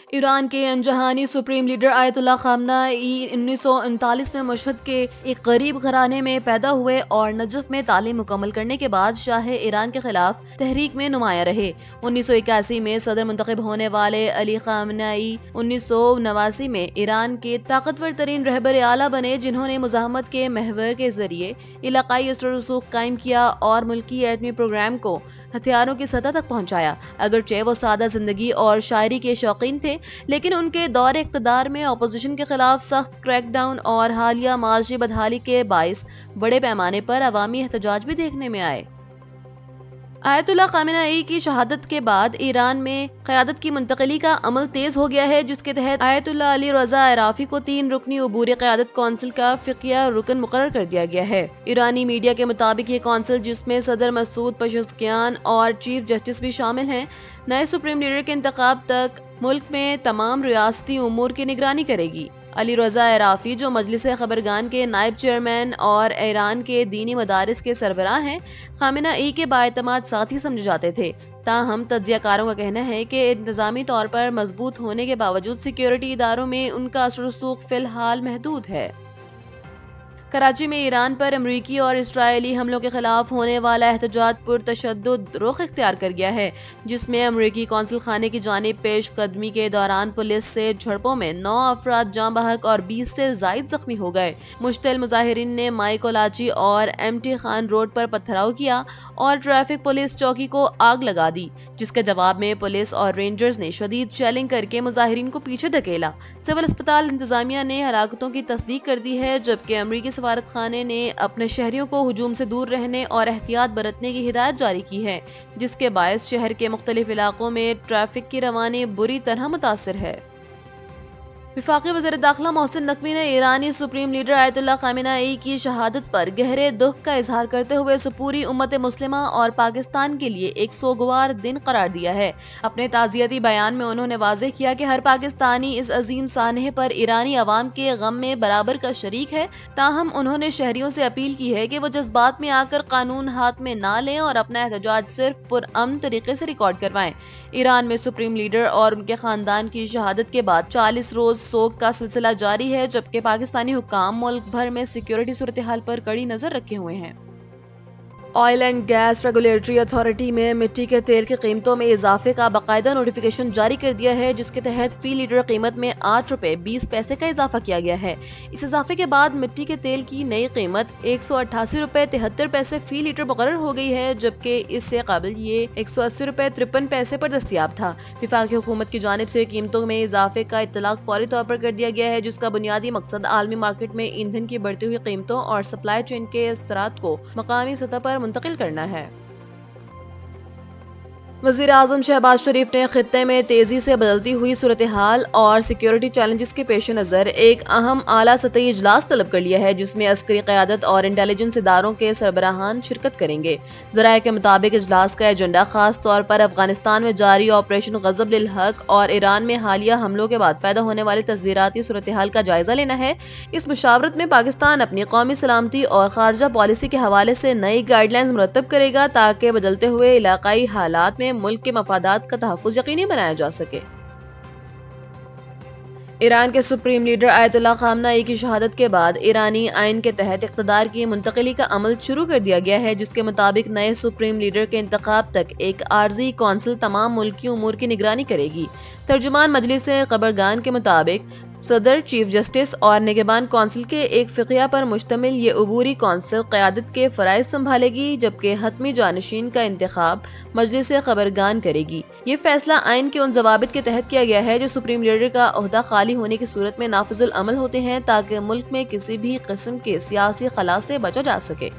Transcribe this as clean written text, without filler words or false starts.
ایران کے انجہانی supreme leader آیت اللہ خامنہ ای 1939 میں مشہد کے ایک غریب گھرانے میں پیدا ہوئے اور نجف میں تعلیم مکمل کرنے کے بعد شاہ ایران کے خلاف تحریک میں نمایاں رہے۔ 1981 میں صدر منتخب ہونے والے علی خامنہ ای 1989 میں ایران کے طاقتور ترین رہبر اعلیٰ بنے، جنہوں نے مزاحمت کے محور کے ذریعے علاقائی اثر و رسوخ قائم کیا اور ملکی ایٹمی پروگرام کو ہتھیاروں کی سطح تک پہنچایا۔ اگرچہ وہ سادہ زندگی اور شاعری کے شوقین تھے، لیکن ان کے دور اقتدار میں اپوزیشن کے خلاف سخت کریک ڈاؤن اور حالیہ معاشی بدحالی کے باعث بڑے پیمانے پر عوامی احتجاج بھی دیکھنے میں آئے۔ آیت اللہ خامنہ ای کی شہادت کے بعد ایران میں قیادت کی منتقلی کا عمل تیز ہو گیا ہے، جس کے تحت آیت اللہ علی رضا عرافی کو 3 رکنی عبوری قیادت کونسل کا فقیہ رکن مقرر کر دیا گیا ہے۔ ایرانی میڈیا کے مطابق یہ کونسل، جس میں صدر مسعود پزشکیان اور چیف جسٹس بھی شامل ہیں، نئے سپریم لیڈر کے انتخاب تک ملک میں تمام ریاستی امور کی نگرانی کرے گی۔ علی رضا عرافی، جو مجلس خبرگان کے نائب چیئرمین اور ایران کے دینی مدارس کے سربراہ ہیں، خامنہ ای کے بااعتماد ساتھی سمجھے جاتے تھے۔ تاہم تجزیہ کاروں کا کہنا ہے کہ انتظامی طور پر مضبوط ہونے کے باوجود سیکیورٹی اداروں میں ان کا اثر و رسوخ فی الحال محدود ہے۔ کراچی میں ایران پر امریکی اور اسرائیلی حملوں کے خلاف ہونے والا احتجاج پرتشدد رخ اختیار کر گیا ہے، جس میں امریکی قونصل خانے کی جانب پیش قدمی کے دوران پولیس سے جھڑپوں میں 9 افراد جاں بحق اور 20 سے زائد زخمی ہو گئے۔ مشتعل مظاہرین نے مائی کولاچی اور ایم ٹی خان روڈ پر پتھراؤ کیا اور ٹریفک پولیس چوکی کو آگ لگا دی، جس کے جواب میں پولیس اور رینجرز نے شدید شیلنگ کر کے مظاہرین کو پیچھے دھکیلا۔ سول اسپتال انتظامیہ نے ہلاکتوں کی تصدیق کر دی ہے، جبکہ امریکی سفارت خانے نے اپنے شہریوں کو ہجوم سے دور رہنے اور احتیاط برتنے کی ہدایت جاری کی ہے، جس کے باعث شہر کے مختلف علاقوں میں ٹریفک کی روانی بری طرح متاثر ہے۔ وفاقی وزیر داخلہ محسن نقوی نے ایرانی سپریم لیڈر آیت اللہ خامنہ ای کی شہادت پر گہرے دکھ کا اظہار کرتے ہوئے اسے پوری امت مسلمہ اور پاکستان کے لیے ایک سوگوار دن قرار دیا ہے۔ اپنے تعزیتی بیان میں انہوں نے واضح کیا کہ ہر پاکستانی اس عظیم سانحے پر ایرانی عوام کے غم میں برابر کا شریک ہے۔ تاہم انہوں نے شہریوں سے اپیل کی ہے کہ وہ جذبات میں آ کر قانون ہاتھ میں نہ لیں اور اپنا احتجاج صرف پرامن طریقے سے ریکارڈ کروائیں۔ ایران میں سپریم لیڈر اور ان کے خاندان کی شہادت کے بعد 40 روز سوگ کا سلسلہ جاری ہے، جبکہ پاکستانی حکام ملک بھر میں سیکیورٹی صورتحال پر کڑی نظر رکھے ہوئے ہیں۔ Oil and gas regulatory authority میں مٹی کے تیل کی قیمتوں میں اضافے کا باقاعدہ نوٹیفیکیشن جاری کر دیا ہے، جس کے تحت فی لیٹر قیمت میں 8 روپے 20 پیسے کا اضافہ کیا گیا ہے۔ اس اضافے کے بعد مٹی کے تیل کی نئی قیمت 188 روپے 73 پیسے فی لیٹر مقرر ہو گئی ہے، جبکہ اس سے قبل یہ 180 روپے 53 پیسے پر دستیاب تھا۔ وفاقی حکومت کی جانب سے قیمتوں میں اضافے کا اطلاق فوری طور پر کر دیا گیا ہے، جس کا بنیادی مقصد عالمی مارکیٹ میں ایندھن کی بڑھتی ہوئی قیمتوں اور سپلائی چین کے اثرات کو مقامی سطح پر منتقل کرنا ہے۔ وزیر اعظم شہباز شریف نے خطے میں تیزی سے بدلتی ہوئی صورتحال اور سیکیورٹی چیلنجز کے پیش نظر ایک اہم اعلیٰ سطحی اجلاس طلب کر لیا ہے، جس میں عسکری قیادت اور انٹیلیجنس اداروں کے سربراہان شرکت کریں گے۔ ذرائع کے مطابق اجلاس کا ایجنڈا خاص طور پر افغانستان میں جاری آپریشن غضب للحق اور ایران میں حالیہ حملوں کے بعد پیدا ہونے والی تصویراتی صورتحال کا جائزہ لینا ہے۔ اس مشاورت میں پاکستان اپنی قومی سلامتی اور خارجہ پالیسی کے حوالے سے نئی گائیڈ لائنز مرتب کرے گا، تاکہ بدلتے ہوئے علاقائی حالات میں ملک کے مفادات کا تحفظ یقینی بنایا جا سکے۔ ایران کے سپریم لیڈر آیت اللہ خامنہ ای کی شہادت کے بعد ایرانی آئین کے تحت اقتدار کی منتقلی کا عمل شروع کر دیا گیا ہے، جس کے مطابق نئے سپریم لیڈر کے انتخاب تک ایک عارضی کونسل تمام ملکی امور کی نگرانی کرے گی۔ ترجمان مجلس خبرگان کے مطابق صدر، چیف جسٹس اور نگہبان کونسل کے ایک فقیہ پر مشتمل یہ عبوری کونسل قیادت کے فرائض سنبھالے گی، جبکہ حتمی جانشین کا انتخاب مجلس خبرگان کرے گی۔ یہ فیصلہ آئین کے ان ضوابط کے تحت کیا گیا ہے جو سپریم لیڈر کا عہدہ خالی ہونے کی صورت میں نافذ العمل ہوتے ہیں، تاکہ ملک میں کسی بھی قسم کے سیاسی خلا سے بچا جا سکے۔